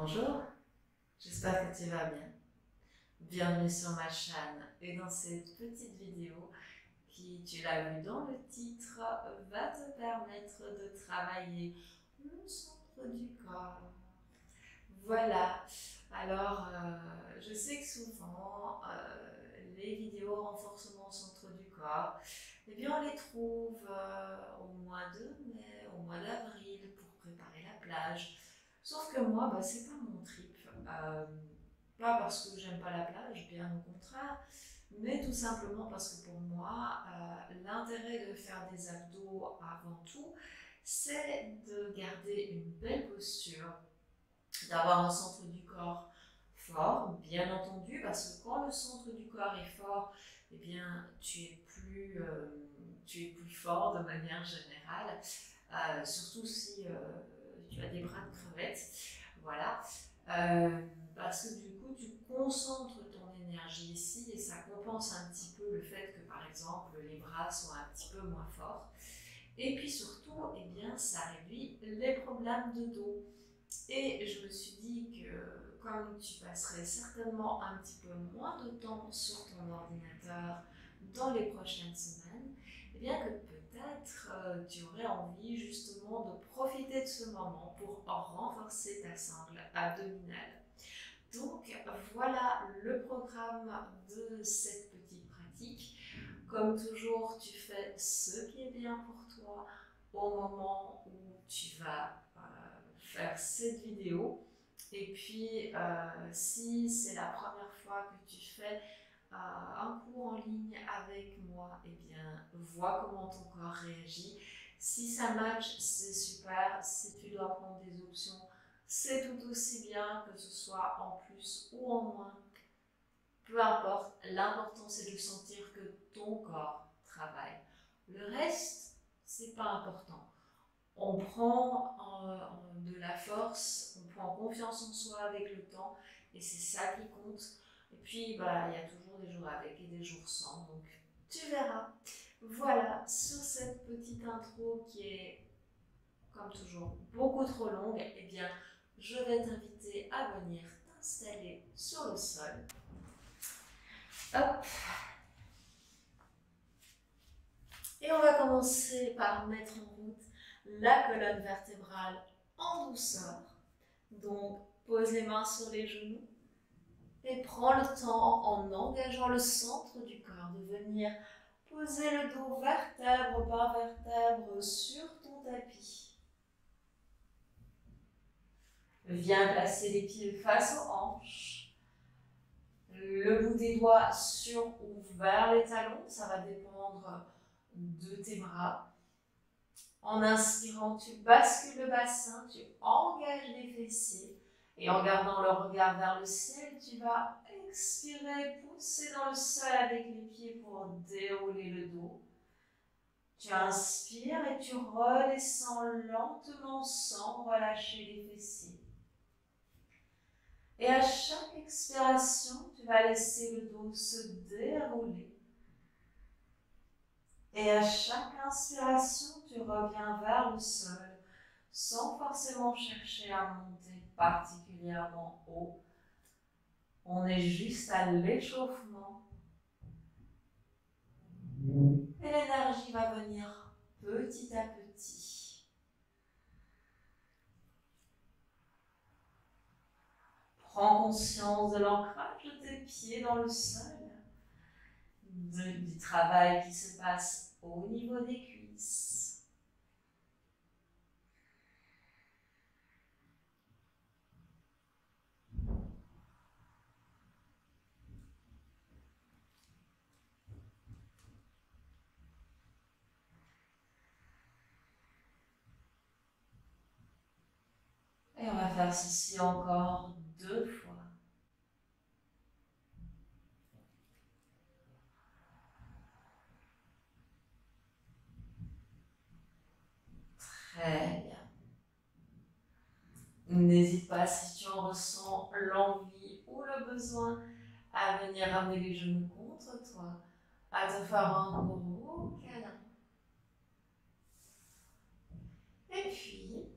Bonjour, j'espère que tu vas bien. Bienvenue sur ma chaîne et dans cette petite vidéo qui, tu l'as vu dans le titre, va te permettre de travailler le centre du corps. Voilà, alors je sais que souvent les vidéos renforcement centre du corps, eh bien on les trouve au mois de mai, au mois d'avril pour préparer la plage. Sauf que moi, c'est pas mon trip. Pas parce que j'aime pas la plage, bien au contraire, mais tout simplement parce que pour moi, l'intérêt de faire des abdos avant tout, c'est de garder une belle posture, d'avoir un centre du corps fort, bien entendu, parce que quand le centre du corps est fort, eh bien, tu es plus fort de manière générale, surtout si tu as des bras de crevettes. Voilà. Euh, Parce que du coup, tu concentres ton énergie ici et ça compense un petit peu le fait que, par exemple, les bras sont un petit peu moins forts. Et puis surtout, eh bien, ça réduit les problèmes de dos. Et je me suis dit que comme tu passerais certainement un petit peu moins de temps sur ton ordinateur dans les prochaines semaines, eh bien que peut-être tu aurais envie justement de profiter de ce moment pour renforcer ta sangle abdominale. Donc voilà le programme de cette petite pratique. Comme toujours, tu fais ce qui est bien pour toi au moment où tu vas faire cette vidéo. Et puis, si c'est la première fois que tu fais un cours en ligne avec moi, eh bien, vois comment ton corps réagit. Si ça match, c'est super. Si tu dois prendre des options, c'est tout aussi bien, que ce soit en plus ou en moins. Peu importe, l'important c'est de sentir que ton corps travaille. Le reste, c'est pas important. On prend de la force, on prend confiance en soi avec le temps, et c'est ça qui compte. Et puis, il y a toujours des jours avec et des jours sans, donc tu verras. Voilà, sur cette petite intro qui est, comme toujours, beaucoup trop longue, eh bien, je vais t'inviter à venir t'installer sur le sol. Hop. Et on va commencer par mettre en route la colonne vertébrale en douceur. Donc, pose les mains sur les genoux et prends le temps, en engageant le centre du corps, de venir poser le dos vertèbre par vertèbre sur ton tapis. Viens placer les pieds face aux hanches. Le bout des doigts sur ou vers les talons, ça va dépendre de tes bras. En inspirant, tu bascules le bassin, tu engages les fessiers. Et en gardant le regard vers le ciel, tu vas expirer, pousser dans le sol avec les pieds pour dérouler le dos. Tu inspires et tu redescends lentement sans relâcher les fessiers. Et à chaque expiration, tu vas laisser le dos se dérouler. Et à chaque inspiration, tu reviens vers le sol sans forcément chercher à monter particulièrement haut. On est juste à l'échauffement. Et l'énergie va venir petit à petit. Prends conscience de l'ancrage de tes pieds dans le sol, du travail qui se passe au niveau des cuisses. Et on va faire ceci encore 2 fois. Très bien. N'hésite pas, si tu en ressens l'envie ou le besoin, à venir ramener les genoux contre toi, à te faire un gros câlin. Et puis,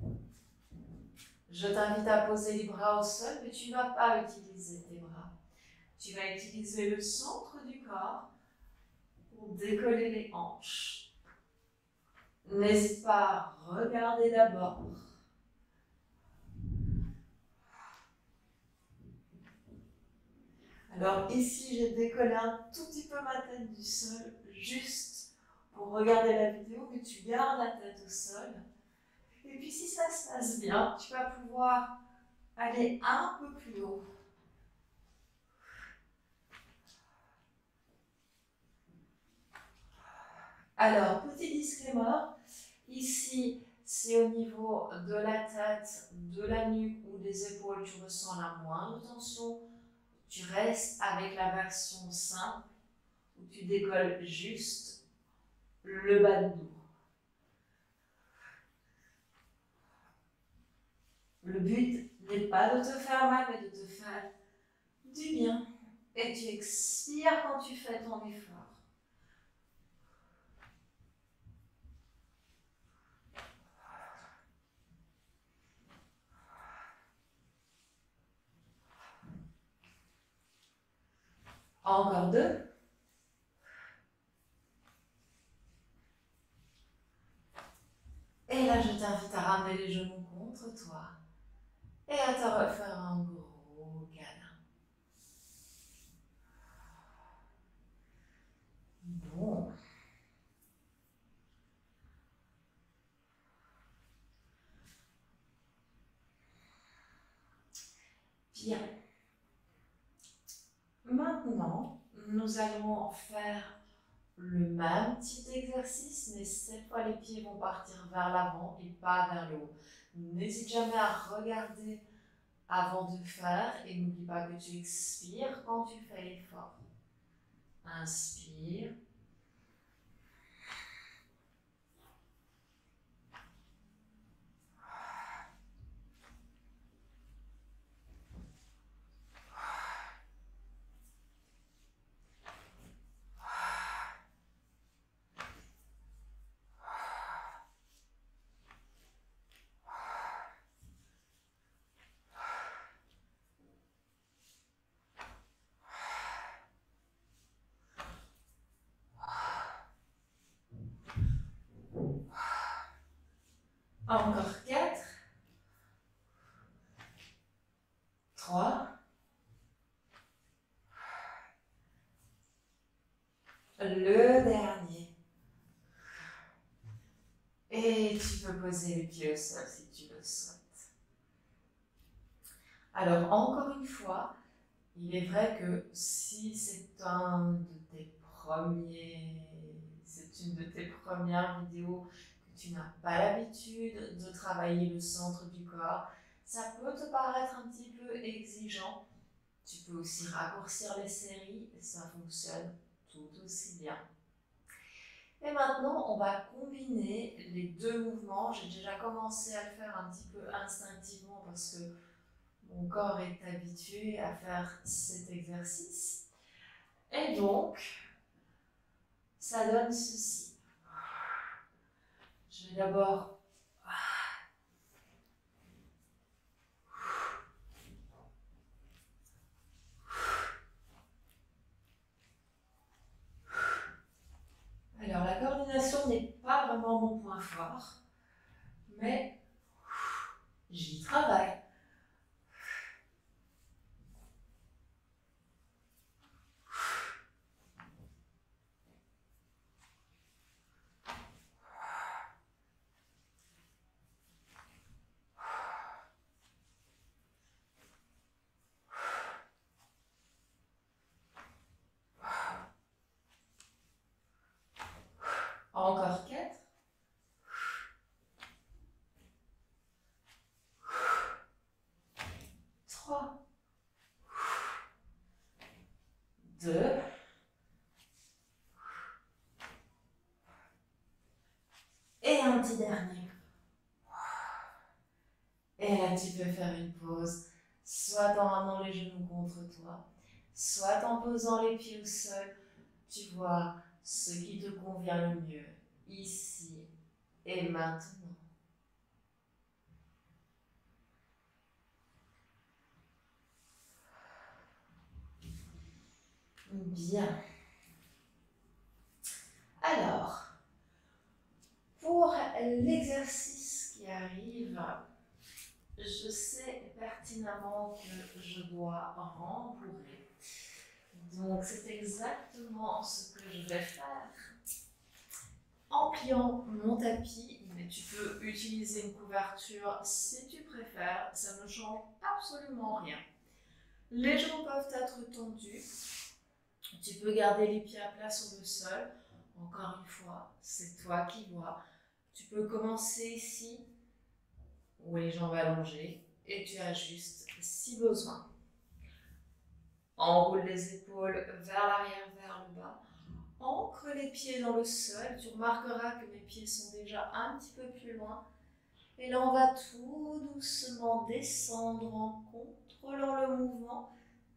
Je t'invite à poser les bras au sol, mais tu ne vas pas utiliser tes bras. Tu vas utiliser le centre du corps pour décoller les hanches. N'hésite pas à regarder d'abord. Alors ici, j'ai décollé un tout petit peu ma tête du sol, juste pour regarder la vidéo, mais tu gardes la tête au sol. Et puis si ça se passe bien, tu vas pouvoir aller un peu plus haut. Alors, petit disclaimer, ici, si au niveau de la tête, de la nuque ou des épaules, tu ressens la moindre tension, tu restes avec la version simple où tu décolles juste le bas de dos. Le but n'est pas de te faire mal, mais de te faire du bien. Et tu expires quand tu fais ton effort. Encore deux. Et là, je t'invite à ramener les genoux contre toi et à te refaire un gros câlin. Bon. Bien. Maintenant, nous allons faire le même type d'exercice, mais cette fois les pieds vont partir vers l'avant et pas vers le haut. N'hésite jamais à regarder avant de faire et n'oublie pas que tu expires quand tu fais l'effort. Inspire. Encore 4, 3, le dernier. Et tu peux poser les pieds au sol si tu le souhaites. Alors, encore une fois, il est vrai que si c'est une de tes premières vidéos, que tu n'as pas l'habitude de travailler le centre du corps, ça peut te paraître un petit peu exigeant. Tu peux aussi raccourcir les séries et ça fonctionne tout aussi bien. Et maintenant, on va combiner les deux mouvements. J'ai déjà commencé à le faire un petit peu instinctivement parce que mon corps est habitué à faire cet exercice. Et donc, ça donne ceci. Je vais d'abord alors la coordination n'est pas vraiment mon point fort, mais j'y travaille. Encore 4. 3. 2. Et un petit dernier. Et là, tu peux faire une pause, soit en ramenant les genoux contre toi, soit en posant les pieds au sol. Tu vois ce qui te convient le mieux, ici et maintenant. Bien. Alors, pour l'exercice qui arrive, je sais pertinemment que je dois rembourrer. Donc, c'est exactement ce que je vais faire. En pliant mon tapis, mais tu peux utiliser une couverture si tu préfères, ça ne change absolument rien. Les jambes peuvent être tendues. Tu peux garder les pieds à plat sur le sol. Encore une fois, c'est toi qui vois. Tu peux commencer ici, ou les jambes allongées, et tu ajustes si besoin. Enroule les épaules vers l'arrière, vers le bas. Ancre les pieds dans le sol. Tu remarqueras que mes pieds sont déjà un petit peu plus loin. Et là, on va tout doucement descendre en contrôlant le mouvement.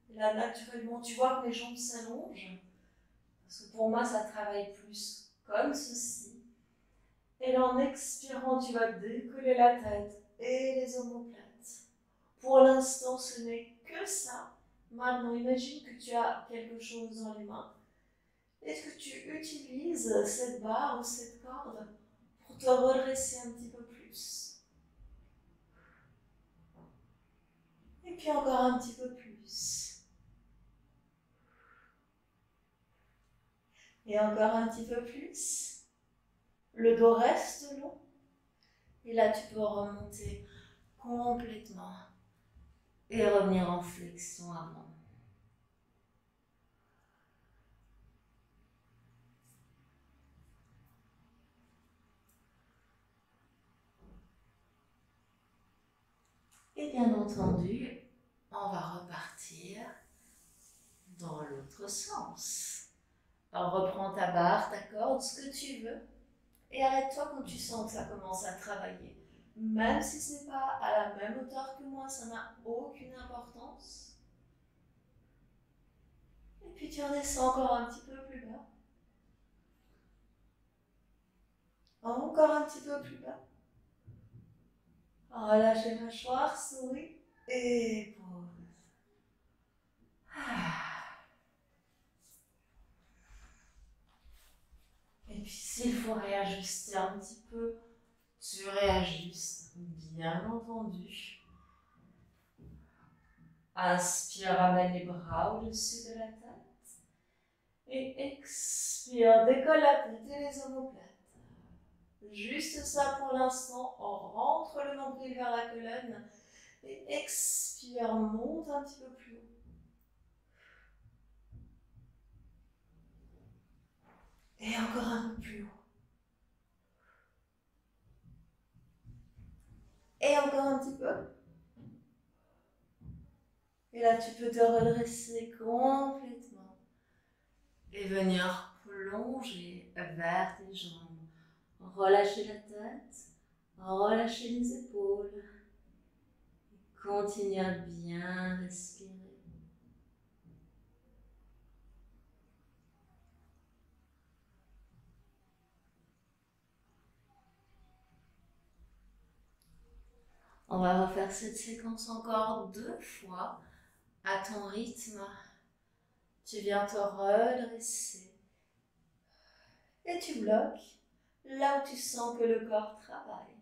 Et là, naturellement, tu vois que mes jambes s'allongent. Parce que pour moi, ça travaille plus comme ceci. Et là, en expirant, tu vas décoller la tête et les omoplates. Pour l'instant, ce n'est que ça. Maintenant, imagine que tu as quelque chose dans les mains. Est-ce que tu utilises cette barre ou cette corde pour te redresser un petit peu plus? Et puis encore un petit peu plus. Et encore un petit peu plus. Le dos reste long. Et là, tu peux remonter complètement et revenir en flexion avant. Et bien entendu, on va repartir dans l'autre sens. Alors reprends ta barre, ta corde, ce que tu veux. Et arrête-toi quand tu sens que ça commence à travailler. Même si ce n'est pas à la même hauteur que moi, ça n'a aucune importance. Et puis tu redescends encore un petit peu plus bas. Encore un petit peu plus bas. Relâche les mâchoires, souris et pose. Et puis s'il faut réajuster un petit peu, tu réajustes, bien entendu. Inspire, ramène les bras au-dessus de la tête. Et expire, décolle la tête et les omoplates. Juste ça pour l'instant. On rentre le nombril vers la colonne. Et expire, monte un petit peu plus haut. Et encore un peu plus haut. Et encore un petit peu. Et là, tu peux te redresser complètement. Et venir plonger vers tes jambes. Relâchez la tête. Relâchez les épaules. Continue à bien respirer. On va refaire cette séquence encore 2 fois à ton rythme. Tu viens te redresser et tu bloques là où tu sens que le corps travaille.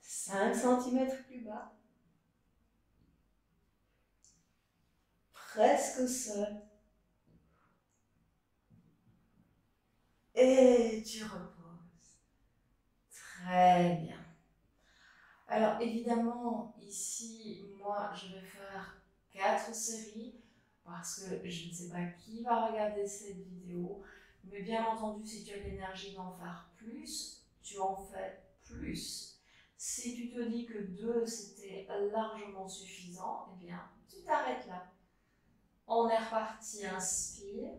5 cm plus bas. Presque au sol. Et tu reposes. Très bien. Alors évidemment, ici, moi, je vais faire 4 séries parce que je ne sais pas qui va regarder cette vidéo. Mais bien entendu, si tu as l'énergie d'en faire plus, tu en fais plus. Si tu te dis que 2 c'était largement suffisant, eh bien, tu t'arrêtes là. On est reparti, inspire.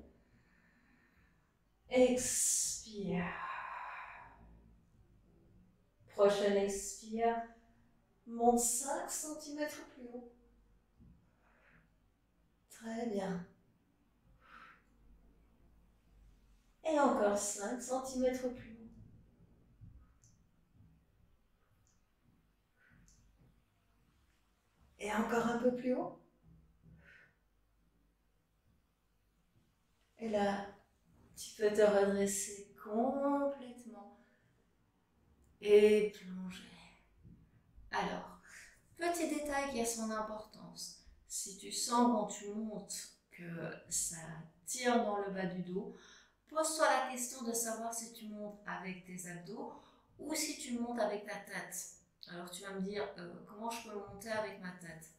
Expire. Prochaine expire. Monte 5 cm plus haut. Très bien. Et encore 5 cm plus haut. Et encore un peu plus haut. Et là, tu peux te redresser complètement et plonger. Alors, petit détail qui a son importance. Si tu sens quand tu montes que ça tire dans le bas du dos, pose-toi la question de savoir si tu montes avec tes abdos ou si tu montes avec ta tête. Alors tu vas me dire, comment je peux monter avec ma tête?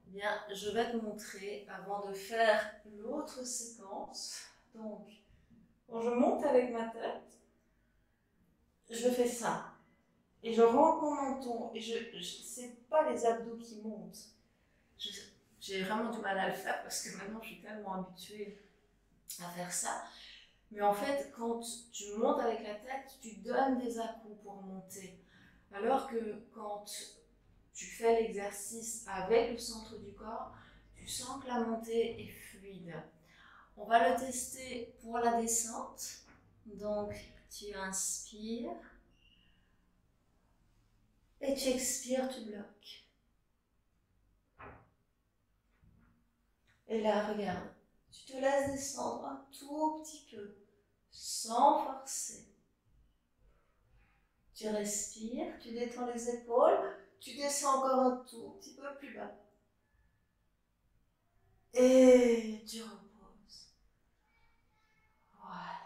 Eh bien, je vais te montrer avant de faire l'autre séquence. Donc, quand je monte avec ma tête, je fais ça. Et je rentre mon menton. Et c'est pas les abdos qui montent. J'ai vraiment du mal à le faire parce que maintenant je suis tellement habituée à faire ça. Mais en fait, quand tu montes avec la tête, tu donnes des à-coups pour monter. Alors que quand tu fais l'exercice avec le centre du corps, tu sens que la montée est fluide. On va le tester pour la descente. Donc, tu inspires et tu expires, tu bloques. Et là, regarde, tu te laisses descendre un tout petit peu, sans forcer. Tu respires, tu détends les épaules, tu descends encore un tout petit peu plus bas. Et tu reposes. Voilà.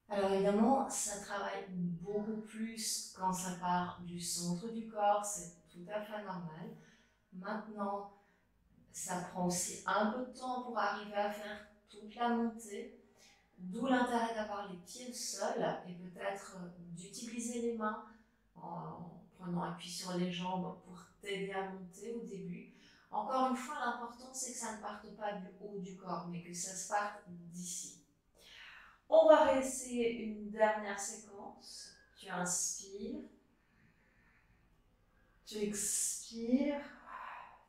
Alors évidemment, ça travaille beaucoup plus quand ça part du centre du corps, c'est tout à fait normal. Maintenant, ça prend aussi un peu de temps pour arriver à faire toute la montée, d'où l'intérêt d'avoir les pieds au sol et peut-être d'utiliser les mains en prenant appui sur les jambes pour t'aider à monter au début. Encore une fois, l'important c'est que ça ne parte pas du haut du corps, mais que ça se parte d'ici. On va réessayer une dernière séquence. Tu inspires, tu expires,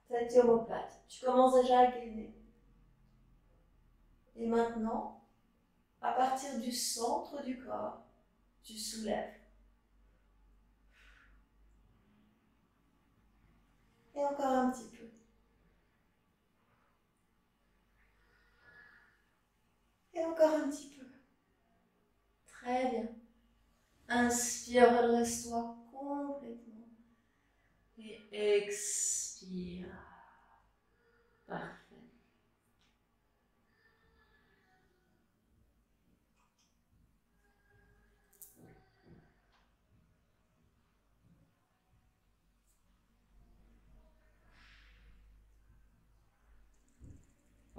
tête et omoplate. Tu commences déjà à gainer. Et maintenant, à partir du centre du corps, tu soulèves. Et encore un petit peu. Et encore un petit peu. Très bien. Inspire, redresse-toi complètement. Et expire. Parfait.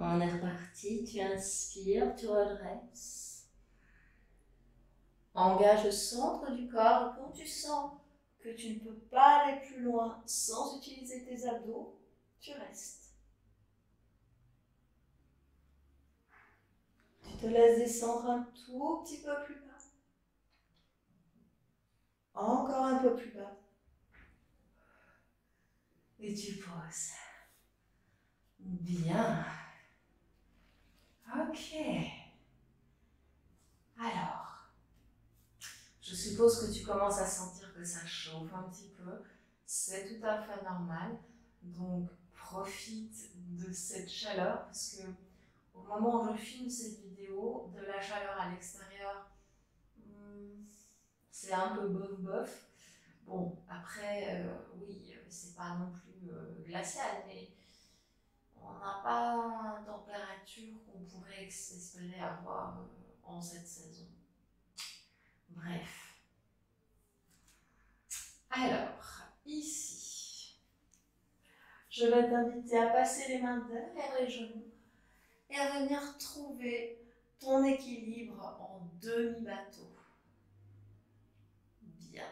On est reparti. Tu inspires, tu redresses. Engage le centre du corps. Et quand tu sens que tu ne peux pas aller plus loin sans utiliser tes abdos, tu restes. Tu te laisses descendre un tout petit peu plus bas. Encore un peu plus bas. Et tu poses. Bien. Ok. Alors, je suppose que tu commences à sentir que ça chauffe un petit peu. C'est tout à fait normal. Donc, profite de cette chaleur parce que au moment où je filme cette vidéo, de la chaleur à l'extérieur, c'est un peu bof. Bon, après, oui, c'est pas non plus glacial, mais on n'a pas une température qu'on pourrait espérer avoir en cette saison. Bref. Alors, ici, je vais t'inviter à passer les mains derrière les genoux et à venir trouver ton équilibre en demi-bateau. Bien.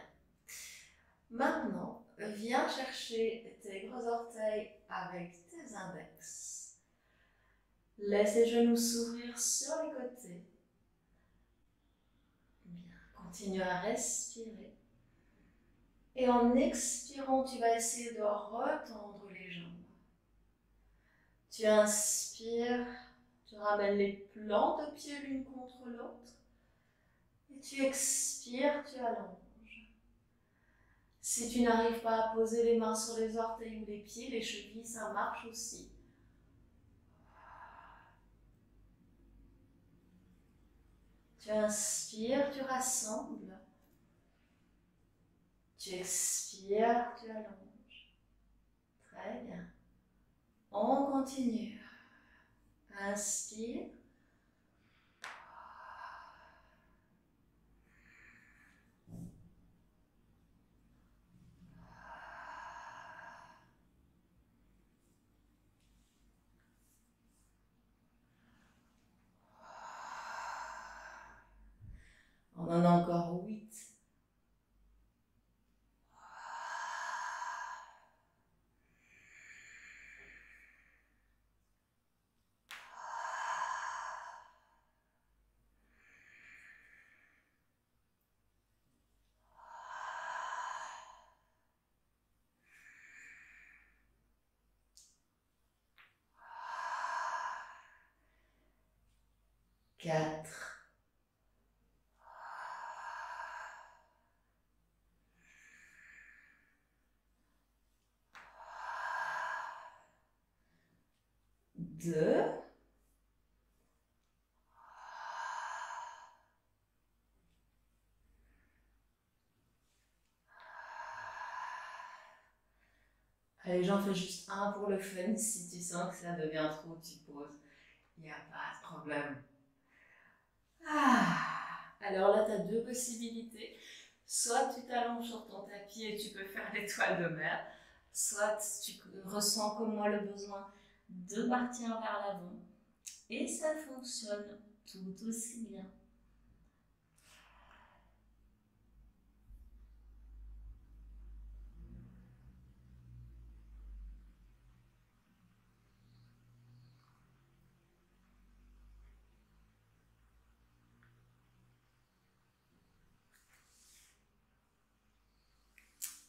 Maintenant, viens chercher tes gros orteils avec tes index. Laisse les genoux s'ouvrir sur les côtés. Bien. Continue à respirer. Et en expirant, tu vas essayer de retendre les jambes. Tu inspires, tu ramènes les plantes de pied l'une contre l'autre. Et tu expires, tu allonges. Si tu n'arrives pas à poser les mains sur les orteils ou les pieds, les chevilles, ça marche aussi. Tu inspires, tu rassembles. Tu expires, tu allonges. Très bien. On continue. Inspire. On en a encore 8. Quatre. Deux. Allez, j'en fais juste un pour le fun. Si tu sens que ça devient trop, tu poses. Il n'y a pas de problème. Alors là, tu as deux possibilités. Soit tu t'allonges sur ton tapis et tu peux faire l'étoile de mer, soit tu ressens comme moi le besoin de partir vers l'avant et ça fonctionne tout aussi bien.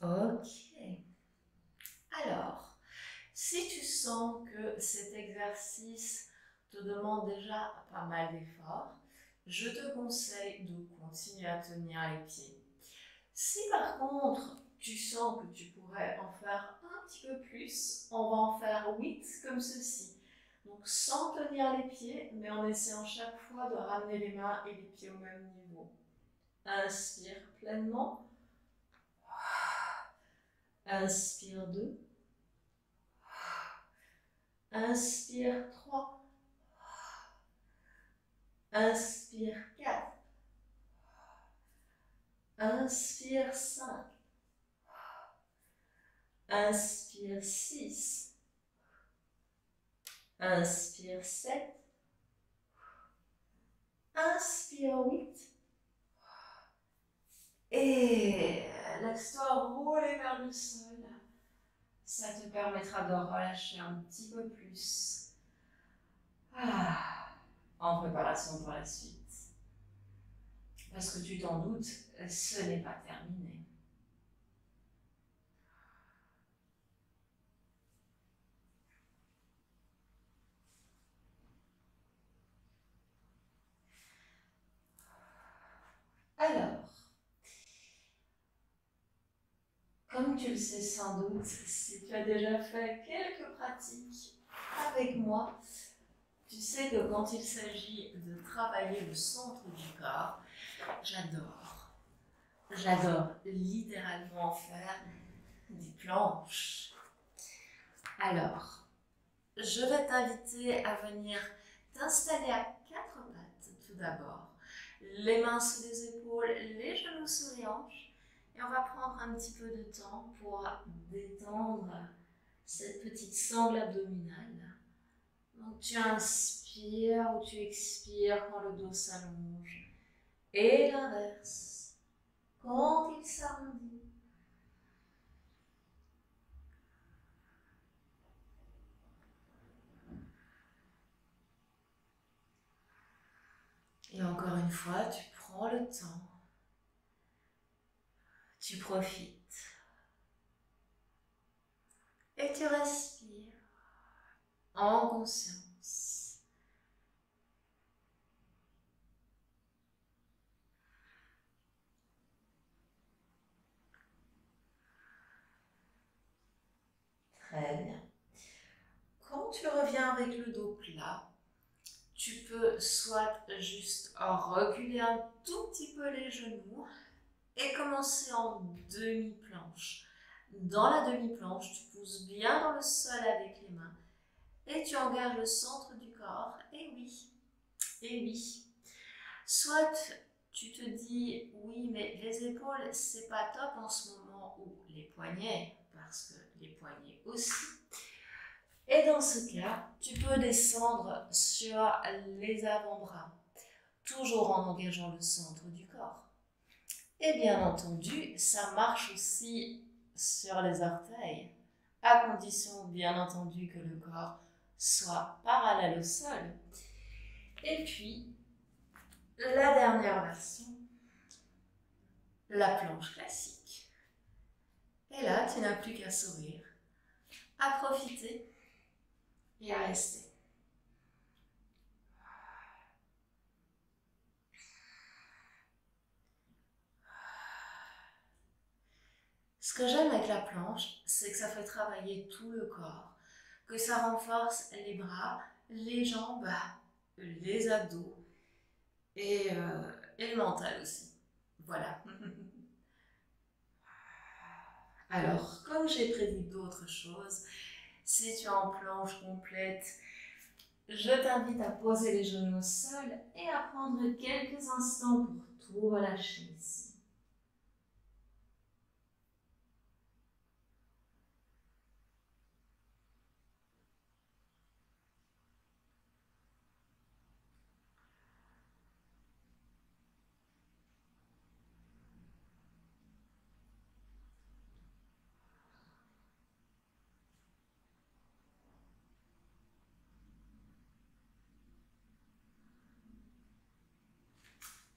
Ok. Alors, si tu sens que cet exercice te demande déjà pas mal d'efforts, je te conseille de continuer à tenir les pieds. Si par contre, tu sens que tu pourrais en faire un petit peu plus, on va en faire 8 comme ceci. Donc sans tenir les pieds, mais en essayant chaque fois de ramener les mains et les pieds au même niveau. Inspire pleinement. Inspire 2. Inspire 3. Inspire 4. Inspire 5. Inspire 6. Inspire 7. Inspire 8. Et laisse-toi rouler vers le sol. Ça te permettra de relâcher un petit peu plus. En préparation pour la suite. Parce que tu t'en doutes, ce n'est pas terminé. Alors, comme tu le sais sans doute, si tu as déjà fait quelques pratiques avec moi, tu sais que quand il s'agit de travailler le centre du corps, j'adore. J'adore littéralement faire des planches. Alors, je vais t'inviter à venir t'installer à quatre pattes tout d'abord. Les mains sous les épaules, les genoux sous les hanches. Et on va prendre un petit peu de temps pour détendre cette petite sangle abdominale. Donc tu inspires ou tu expires quand le dos s'allonge. Et l'inverse, quand il s'arrondit. Et encore une fois, tu prends le temps. Tu profites. Et tu respires en conscience. tu reviens avec le dos plat. Tu peux soit juste reculer un tout petit peu les genoux et commencer en demi-planche. Dans la demi-planche, tu pousses bien dans le sol avec les mains et tu engages le centre du corps. Et oui, et oui. Soit tu te dis, oui, mais les épaules, c'est pas top en ce moment, ou les poignets, parce que les poignets aussi. Et dans ce cas, tu peux descendre sur les avant-bras, toujours en engageant le centre du corps. Et bien entendu, ça marche aussi sur les orteils, à condition bien entendu que le corps soit parallèle au sol. Et puis, la dernière version, la planche classique. Et là, tu n'as plus qu'à sourire, à profiter et à rester. Ce que j'aime avec la planche, c'est que ça fait travailler tout le corps, que ça renforce les bras, les jambes, les abdos et le mental aussi. Voilà. Alors, comme j'ai prévu d'autres choses, si tu es en planche complète, je t'invite à poser les genoux au sol et à prendre quelques instants pour tout relâcher ici.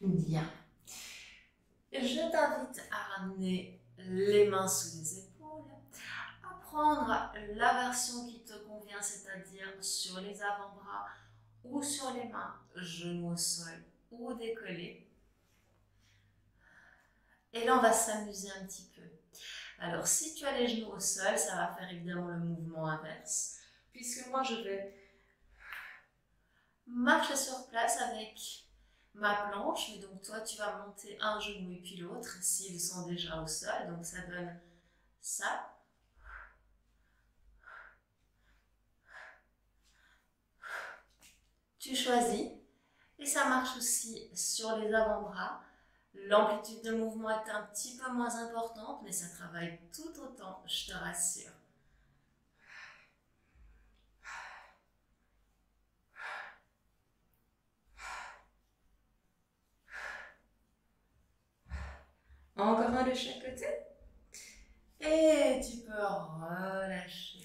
Bien. Je t'invite à ramener les mains sous les épaules, à prendre la version qui te convient, c'est-à-dire sur les avant-bras ou sur les mains, genoux au sol ou décollés. Et là, on va s'amuser un petit peu. Alors, si tu as les genoux au sol, ça va faire évidemment le mouvement inverse, puisque moi, je vais marcher sur place avec ma planche, mais donc toi, tu vas monter un genou et puis l'autre, s'ils sont déjà au sol, donc ça donne ça. Tu choisis, et ça marche aussi sur les avant-bras. L'amplitude de mouvement est un petit peu moins importante, mais ça travaille tout autant, je te rassure. Encore un de chaque côté. Et tu peux relâcher.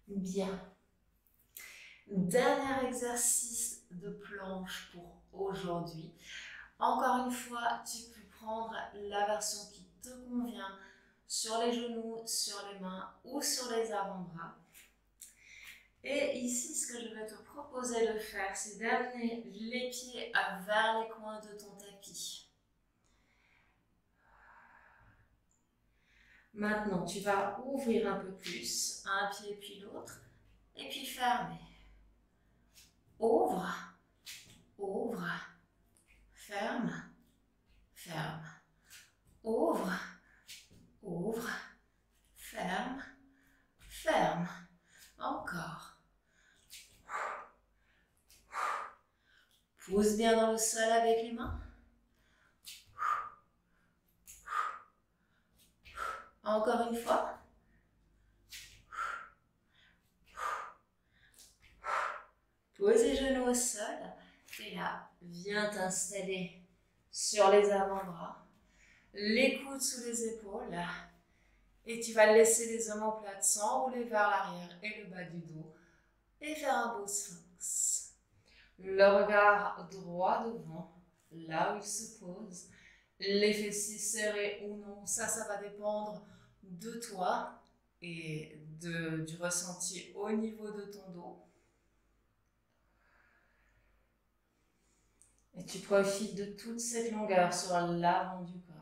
Bien. Dernier exercice de planche pour aujourd'hui. Encore une fois, tu peux prendre la version qui te convient sur les genoux, sur les mains ou sur les avant-bras. Et ici, ce que je vais te proposer de faire, c'est d'amener les pieds vers les coins de ton tapis. Maintenant, tu vas ouvrir un peu plus, un pied puis l'autre, et puis fermer. Ouvre, ouvre, ferme, ferme. Ouvre, ouvre, ferme, ferme. Encore. Pousse bien dans le sol avec les mains. Encore une fois. Pose les genoux au sol. Et là, viens t'installer sur les avant-bras. Les coudes sous les épaules. Et tu vas laisser les omoplates s'enrouler vers l'arrière et le bas du dos. Et faire un beau sphinx. Le regard droit devant, là où il se pose. Les fessiers serrés ou non, ça va dépendre de toi et du ressenti au niveau de ton dos. Et tu profites de toute cette longueur sur l'avant du corps.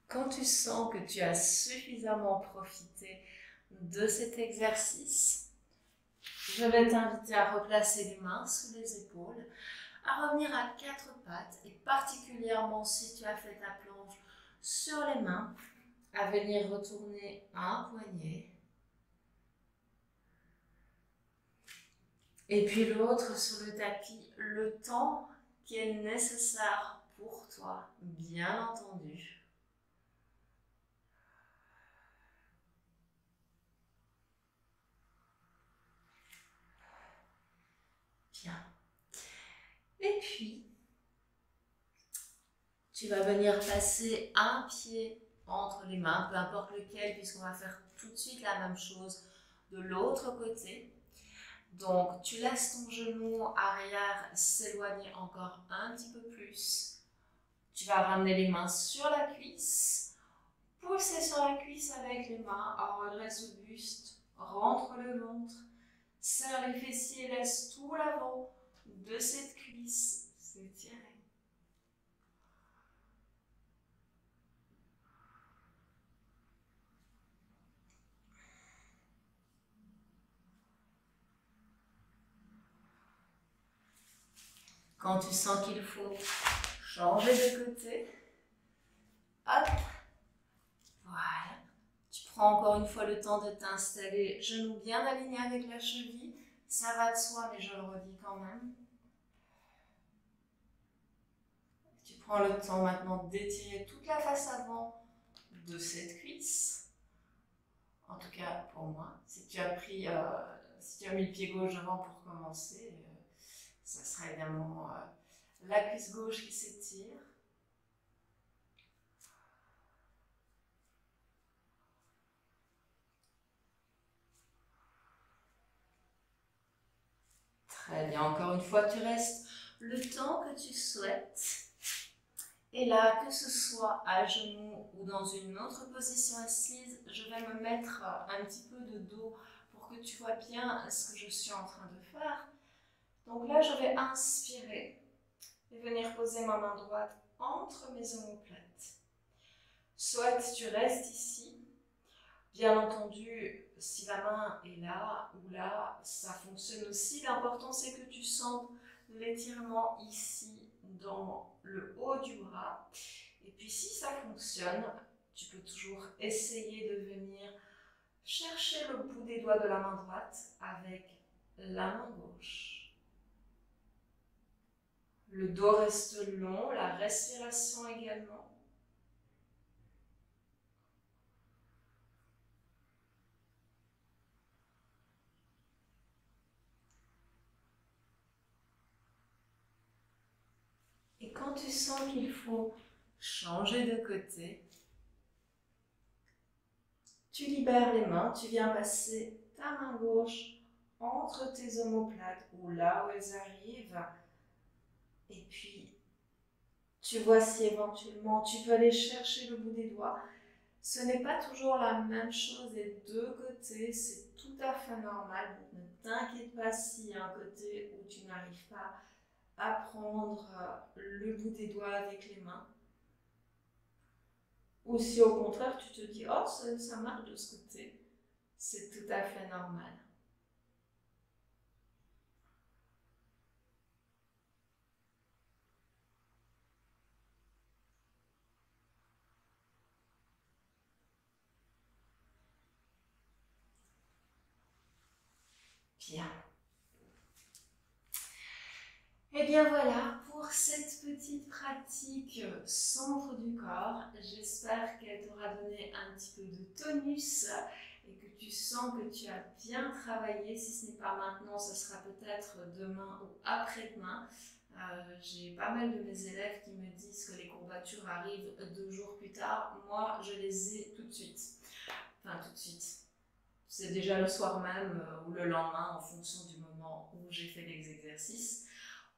Quand tu sens que tu as suffisamment profité de cet exercice, je vais t'inviter à replacer les mains sous les épaules, à revenir à quatre pattes et particulièrement si tu as fait ta planche sur les mains, à venir retourner un poignet et puis l'autre sur le tapis, le temps qui est nécessaire pour toi, bien entendu. Bien. Et puis, tu vas venir passer un pied entre les mains, peu importe lequel, puisqu'on va faire tout de suite la même chose de l'autre côté. Donc, tu laisses ton genou arrière s'éloigner encore un petit peu plus. Tu vas ramener les mains sur la cuisse, pousser sur la cuisse avec les mains, redresse le buste, rentre le ventre, serre les fessiers, laisse tout l'avant de cette cuisse s'étirer. Quand tu sens qu'il faut changer de côté, hop, voilà. Tu prends encore une fois le temps de t'installer, genoux bien alignés avec la cheville. Ça va de soi, mais je le redis quand même. Tu prends le temps maintenant d'étirer toute la face avant de cette cuisse. En tout cas, pour moi, si tu as pris, si tu as mis le pied gauche devant pour commencer, ça sera évidemment la cuisse gauche qui s'étire. Très bien, encore une fois, tu restes le temps que tu souhaites. Et là, que ce soit à genoux ou dans une autre position assise, je vais me mettre un petit peu de dos pour que tu vois bien ce que je suis en train de faire. Donc là, je vais inspirer et venir poser ma main droite entre mes omoplates. Soit tu restes ici. Bien entendu, si la main est là ou là, ça fonctionne aussi. L'important, c'est que tu sentes l'étirement ici dans le haut du bras. Et puis si ça fonctionne, tu peux toujours essayer de venir chercher le bout des doigts de la main droite avec la main gauche. Le dos reste long, la respiration également. Et quand tu sens qu'il faut changer de côté, tu libères les mains, tu viens passer ta main gauche entre tes omoplates ou là où elles arrivent. Et puis, tu vois si éventuellement tu peux aller chercher le bout des doigts. Ce n'est pas toujours la même chose des deux côtés, c'est tout à fait normal. Donc ne t'inquiète pas s'il y a un côté où tu n'arrives pas à prendre le bout des doigts avec les mains. Ou si au contraire tu te dis « Oh, ça marche de ce côté », c'est tout à fait normal. Bien. Et bien voilà pour cette petite pratique centre du corps. J'espère qu'elle t'aura donné un petit peu de tonus et que tu sens que tu as bien travaillé. Si ce n'est pas maintenant, ce sera peut-être demain ou après-demain. J'ai pas mal de mes élèves qui me disent que les courbatures arrivent 2 jours plus tard. Moi, je les ai tout de suite. Enfin, tout de suite. C'est déjà le soir même ou le lendemain en fonction du moment où j'ai fait les exercices.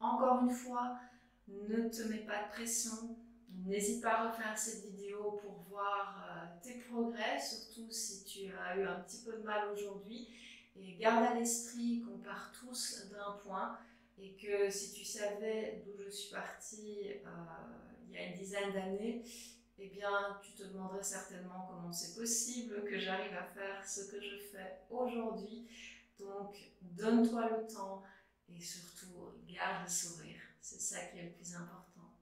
Encore une fois, ne te mets pas de pression. N'hésite pas à refaire cette vidéo pour voir tes progrès, surtout si tu as eu un petit peu de mal aujourd'hui. Et garde à l'esprit qu'on part tous d'un point et que si tu savais d'où je suis partie il y a une dizaine d'années, eh bien, tu te demanderais certainement comment c'est possible que j'arrive à faire ce que je fais aujourd'hui. Donc, donne-toi le temps et surtout, garde le sourire. C'est ça qui est le plus important.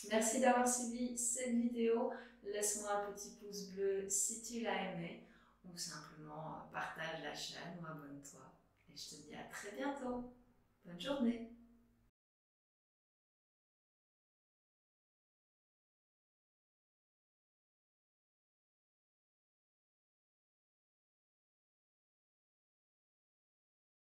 Merci d'avoir suivi cette vidéo. Laisse-moi un petit pouce bleu si tu l'as aimé ou simplement partage la chaîne ou abonne-toi. Et je te dis à très bientôt. Bonne journée.